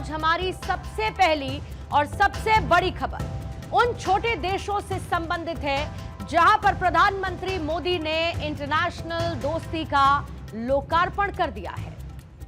आज हमारी सबसे पहली और सबसे बड़ी खबर उन छोटे देशों से संबंधित है जहां पर प्रधानमंत्री मोदी ने इंटरनेशनल दोस्ती का लोकार्पण कर दिया है।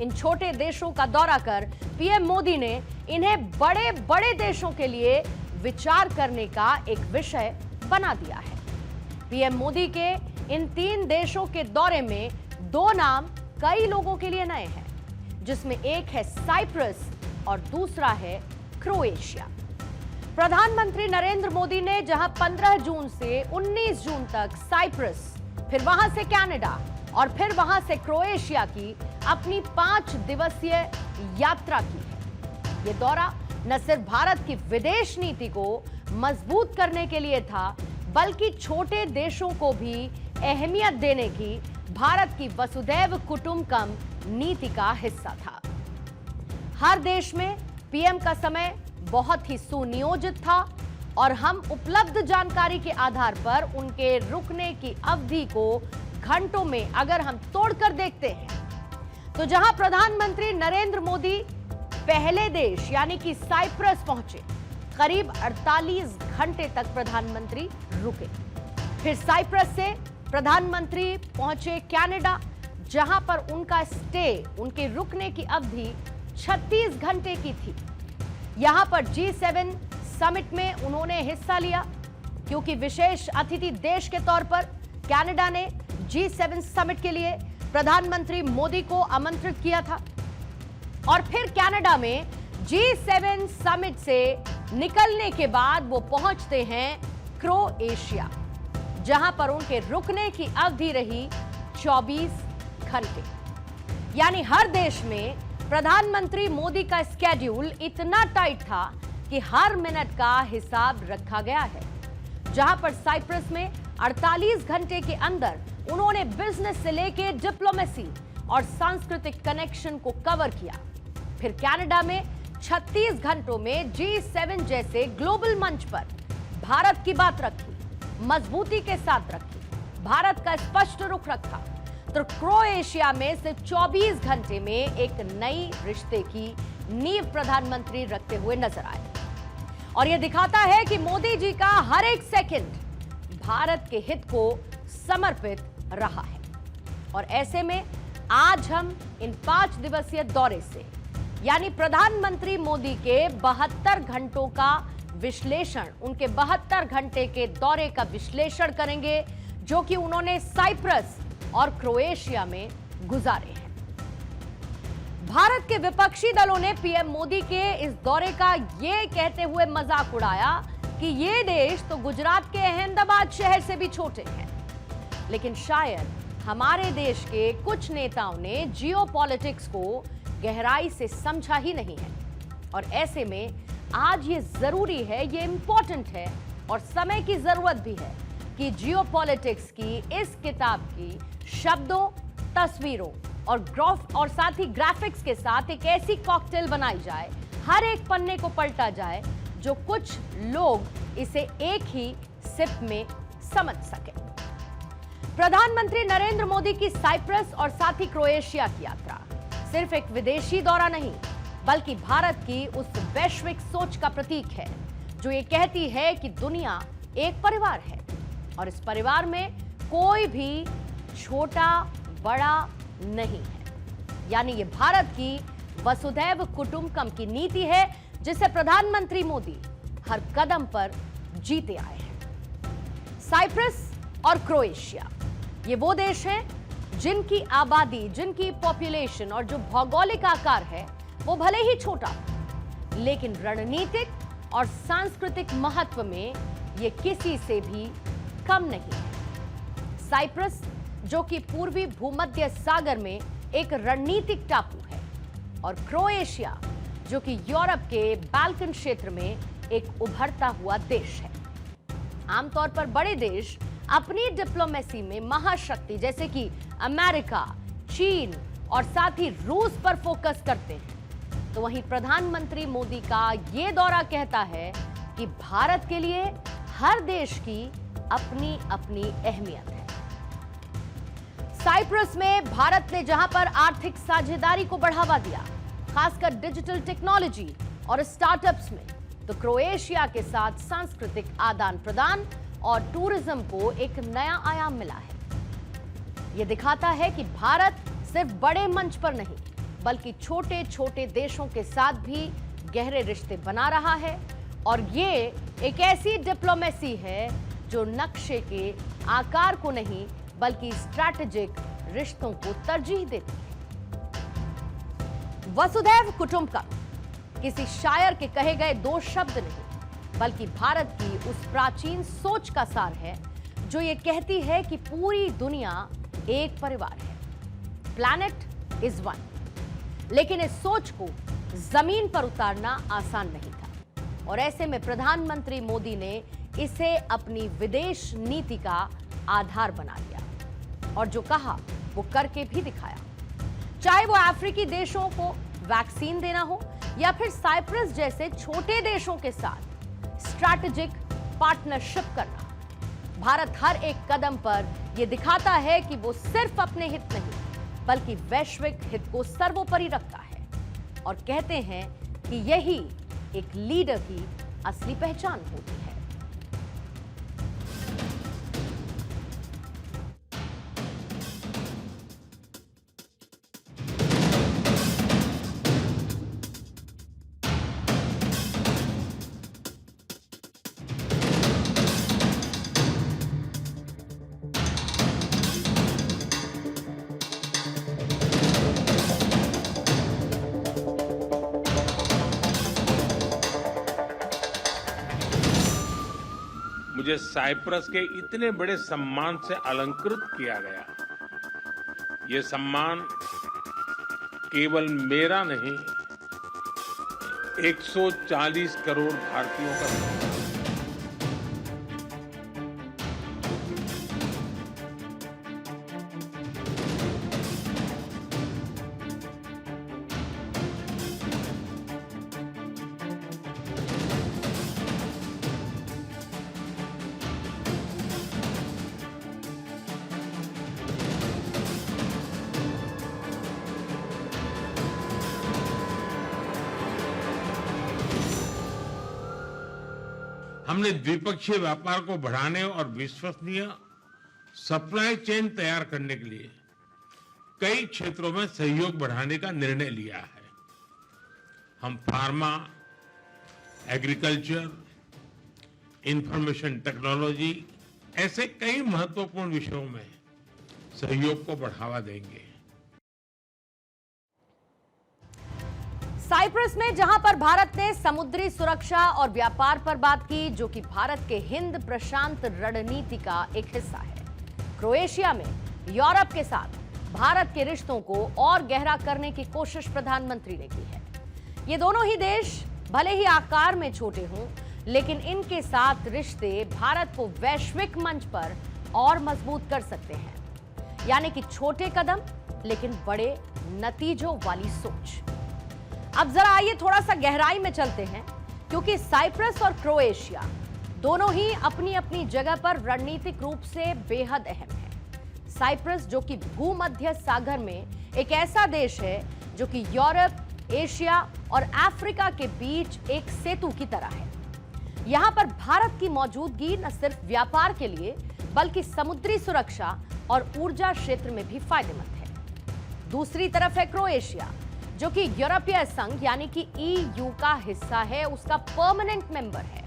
इन छोटे देशों का दौरा कर पीएम मोदी ने इन्हें बड़े बड़े देशों के लिए विचार करने का एक विषय बना दिया है। पीएम मोदी के इन 3 देशों के दौरे में 2 नाम कई लोगों के लिए नए हैं, जिसमें एक है साइप्रस और दूसरा है क्रोएशिया। प्रधानमंत्री नरेंद्र मोदी ने जहां 15 जून से 19 जून तक साइप्रस, फिर वहां से कनाडा और फिर वहां से क्रोएशिया की अपनी 5 दिवसीय यात्रा की है। यह दौरा न सिर्फ भारत की विदेश नीति को मजबूत करने के लिए था, बल्कि छोटे देशों को भी अहमियत देने की भारत की वसुधैव कुटुंबकम नीति का हिस्सा था। हर देश में पीएम का समय बहुत ही सुनियोजित था और हम उपलब्ध जानकारी के आधार पर उनके रुकने की अवधि को घंटों में अगर हम तोड़कर देखते हैं तो जहां प्रधानमंत्री नरेंद्र मोदी पहले देश यानी कि साइप्रस पहुंचे, करीब 48 घंटे तक प्रधानमंत्री रुके। फिर साइप्रस से प्रधानमंत्री पहुंचे कनाडा, जहां पर उनका स्टे, उनके रुकने की अवधि 36 घंटे की थी। यहां पर G7 समिट में उन्होंने हिस्सा लिया, क्योंकि विशेष अतिथि देश के तौर पर कनाडा ने G7 समिट के लिए प्रधानमंत्री मोदी को आमंत्रित किया था। और फिर कनाडा में G7 समिट से निकलने के बाद वो पहुंचते हैं क्रोएशिया, जहां पर उनके रुकने की अवधि रही 24 घंटे। यानी हर देश में प्रधानमंत्री मोदी का स्केड्यूल इतना टाइट था कि हर मिनट का हिसाब रखा गया है। जहां पर साइप्रस में 48 घंटे के अंदर उन्होंने बिजनेस से लेकर डिप्लोमेसी और सांस्कृतिक कनेक्शन को कवर किया। फिर कनाडा में 36 घंटों में G7 जैसे ग्लोबल मंच पर भारत की बात रखी, मजबूती के साथ रखी, भारत का स्पष्ट रुख रखा। तो क्रोएशिया में सिर्फ 24 घंटे में एक नई रिश्ते की नींव प्रधानमंत्री रखते हुए नजर आए। और यह दिखाता है कि मोदी जी का हर एक सेकंड भारत के हित को समर्पित रहा है। और ऐसे में आज हम इन 5 दिवसीय दौरे से, यानी प्रधानमंत्री मोदी के 72 घंटों का विश्लेषण, उनके 72 घंटे के दौरे का विश्लेषण करेंगे, जो कि उन्होंने साइप्रस और क्रोएशिया में गुजारे हैं। भारत के विपक्षी दलों ने पीएम मोदी के इस दौरे का यह कहते हुए मजाक उड़ाया कि ये देश तो गुजरात के अहमदाबाद शहर से भी छोटे हैं। लेकिन शायद हमारे देश के कुछ नेताओं ने जियोपॉलिटिक्स को गहराई से समझा ही नहीं है। और ऐसे में आज ये जरूरी है, ये इंपॉर्टेंट है और समय की जरूरत भी है कि जियोपॉलिटिक्स की इस किताब की शब्दों, तस्वीरों और साथ ही ग्राफिक्स के साथ एक ऐसी कॉकटेल बनाई जाए, हर एक पन्ने को पलटा जाए, जो कुछ लोग इसे एक ही सिप में समझ सके। प्रधानमंत्री नरेंद्र मोदी की साइप्रस और साथ ही क्रोएशिया की यात्रा सिर्फ एक विदेशी दौरा नहीं, बल्कि भारत की उस वैश्विक सोच का प्रतीक है जो ये कहती है कि दुनिया एक परिवार है और इस परिवार में कोई भी छोटा बड़ा नहीं है। यानी ये भारत की वसुधैव कुटुंबकम की नीति है, जिसे प्रधानमंत्री मोदी हर कदम पर जीते आए हैं। साइप्रस और क्रोएशिया ये वो देश हैं जिनकी आबादी, जिनकी पॉपुलेशन और जो भौगोलिक आकार है वो भले ही छोटा, लेकिन रणनीतिक और सांस्कृतिक महत्व में ये किसी से भी कम नहीं है। साइप्रस, जो कि पूर्वी भूमध्य सागर में एक रणनीतिक टापू है, और क्रोएशिया, जो कि यूरोप के बाल्कन क्षेत्र में एक उभरता हुआ देश है। आमतौर पर बड़े देश अपनी डिप्लोमेसी में महाशक्ति जैसे कि अमेरिका, चीन और साथ ही रूस पर फोकस करते हैं, तो वहीं प्रधानमंत्री मोदी का यह दौरा कहता है कि भारत के लिए हर देश की अपनी अपनी अहमियत है। साइप्रस में भारत ने जहां पर आर्थिक साझेदारी को बढ़ावा दिया, खासकर डिजिटल टेक्नोलॉजी और स्टार्टअप्स में, तो क्रोएशिया के साथ सांस्कृतिक आदान प्रदान और टूरिज्म को एक नया आयाम मिला है। यह दिखाता है कि भारत सिर्फ बड़े मंच पर नहीं बल्कि छोटे छोटे देशों के साथ भी गहरे रिश्ते बना रहा है, और ये एक ऐसी डिप्लोमेसी है जो नक्शे के आकार को नहीं बल्कि स्ट्रैटेजिक रिश्तों को तरजीह देती है। वसुधैव कुटुंबकम किसी शायर के कहे गए दो शब्द नहीं बल्कि भारत की उस प्राचीन सोच का सार है जो ये कहती है कि पूरी दुनिया एक परिवार है, प्लैनेट इज वन। लेकिन इस सोच को जमीन पर उतारना आसान नहीं था, और ऐसे में प्रधानमंत्री मोदी ने इसे अपनी विदेश नीति का आधार बना लिया, और जो कहा वो करके भी दिखाया। चाहे वो अफ्रीकी देशों को वैक्सीन देना हो या फिर साइप्रस जैसे छोटे देशों के साथ स्ट्रैटेजिक पार्टनरशिप करना, भारत हर एक कदम पर यह दिखाता है कि वो सिर्फ अपने हित नहीं बल्कि वैश्विक हित को सर्वोपरि रखता है, और कहते हैं कि यही एक लीडर की असली पहचान होती है। मुझे साइप्रस के इतने बड़े सम्मान से अलंकृत किया गया। ये सम्मान केवल मेरा नहीं, 140 करोड़ भारतीयों का सम्मान। हमने द्विपक्षीय व्यापार को बढ़ाने और विश्वसनीय सप्लाई चेन तैयार करने के लिए कई क्षेत्रों में सहयोग बढ़ाने का निर्णय लिया है। हम फार्मा, एग्रीकल्चर, इंफॉर्मेशन टेक्नोलॉजी ऐसे कई महत्वपूर्ण विषयों में सहयोग को बढ़ावा देंगे। साइप्रस में जहां पर भारत ने समुद्री सुरक्षा और व्यापार पर बात की, जो कि भारत के हिंद प्रशांत रणनीति का एक हिस्सा है, क्रोएशिया में यूरोप के साथ भारत के रिश्तों को और गहरा करने की कोशिश प्रधानमंत्री ने की है। ये दोनों ही देश भले ही आकार में छोटे हों, लेकिन इनके साथ रिश्ते भारत को वैश्विक मंच पर और मजबूत कर सकते हैं। यानी कि छोटे कदम लेकिन बड़े नतीजों वाली सोच। अब जरा आइए थोड़ा सा गहराई में चलते हैं, क्योंकि साइप्रस और क्रोएशिया दोनों ही अपनी अपनी जगह पर रणनीतिक रूप से बेहद अहम है। साइप्रस जो कि भूमध्य सागर में एक ऐसा देश है जो कि यूरोप, एशिया और अफ्रीका के बीच एक सेतु की तरह है। यहां पर भारत की मौजूदगी न सिर्फ व्यापार के लिए बल्कि समुद्री सुरक्षा और ऊर्जा क्षेत्र में भी फायदेमंद है। दूसरी तरफ है क्रोएशिया, जो कि यूरोपीय संघ यानी कि EU का हिस्सा है, उसका परमानेंट मेंबर है।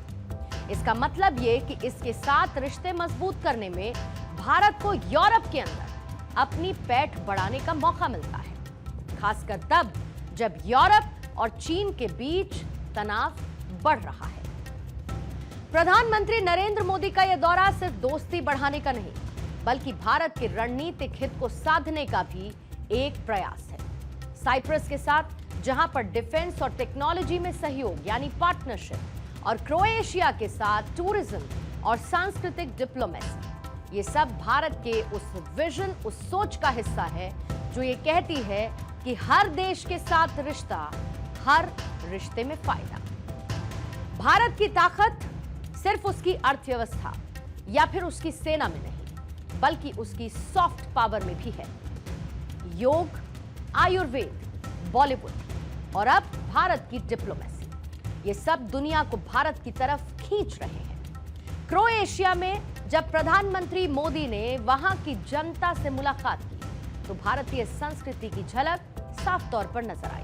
इसका मतलब ये कि इसके साथ रिश्ते मजबूत करने में भारत को यूरोप के अंदर अपनी पैठ बढ़ाने का मौका मिलता है, खासकर तब जब यूरोप और चीन के बीच तनाव बढ़ रहा है। प्रधानमंत्री नरेंद्र मोदी का यह दौरा सिर्फ दोस्ती बढ़ाने का नहीं बल्कि भारत के रणनीतिक हित को साधने का भी एक प्रयास है। साइप्रस के साथ जहां पर डिफेंस और टेक्नोलॉजी में सहयोग यानी पार्टनरशिप, और क्रोएशिया के साथ टूरिज्म और सांस्कृतिक डिप्लोमेसी, ये सब भारत के उस विजन, उस सोच का हिस्सा है जो ये कहती है कि हर देश के साथ रिश्ता, हर रिश्ते में फायदा। भारत की ताकत सिर्फ उसकी अर्थव्यवस्था या फिर उसकी सेना में नहीं बल्कि उसकी सॉफ्ट पावर में भी है। योग, आयुर्वेद, बॉलीवुड, और अब भारत की डिप्लोमेसी, ये सब दुनिया को भारत की तरफ खींच रहे हैं। क्रोएशिया में जब प्रधानमंत्री मोदी ने वहां की जनता से मुलाकात की तो भारतीय संस्कृति की झलक साफ तौर पर नजर आई।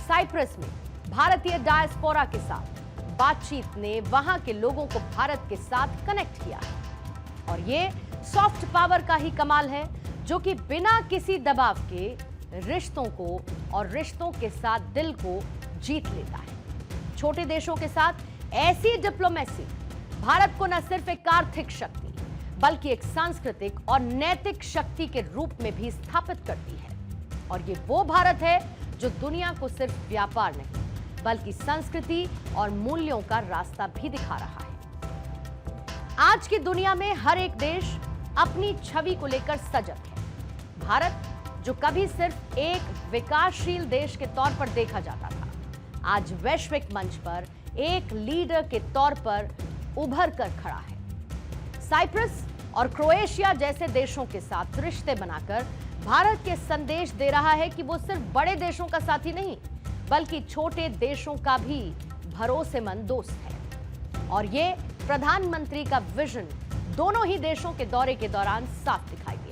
साइप्रस में भारतीय डायस्पोरा के साथ बातचीत ने वहां के लोगों को भारत के साथ कनेक्ट किया है। और ये सॉफ्ट पावर का ही कमाल है, जो कि बिना किसी दबाव के रिश्तों को और रिश्तों के साथ दिल को जीत लेता है। छोटे देशों के साथ ऐसी डिप्लोमेसी भारत को न सिर्फ एक आर्थिक शक्ति बल्कि एक सांस्कृतिक और नैतिक शक्ति के रूप में भी स्थापित करती है। और ये वो भारत है जो दुनिया को सिर्फ व्यापार नहीं बल्कि संस्कृति और मूल्यों का रास्ता भी दिखा रहा है। आज की दुनिया में हर एक देश अपनी छवि को लेकर सजग है। भारत, जो कभी सिर्फ एक विकासशील देश के तौर पर देखा जाता था, आज वैश्विक मंच पर एक लीडर के तौर पर उभर कर खड़ा है। साइप्रस और क्रोएशिया जैसे देशों के साथ रिश्ते बनाकर भारत के संदेश दे रहा है कि वो सिर्फ बड़े देशों का साथी नहीं बल्कि छोटे देशों का भी भरोसेमंद दोस्त है। और ये प्रधानमंत्री का विजन दोनों ही देशों के दौरे के दौरान साफ दिखाई दिया।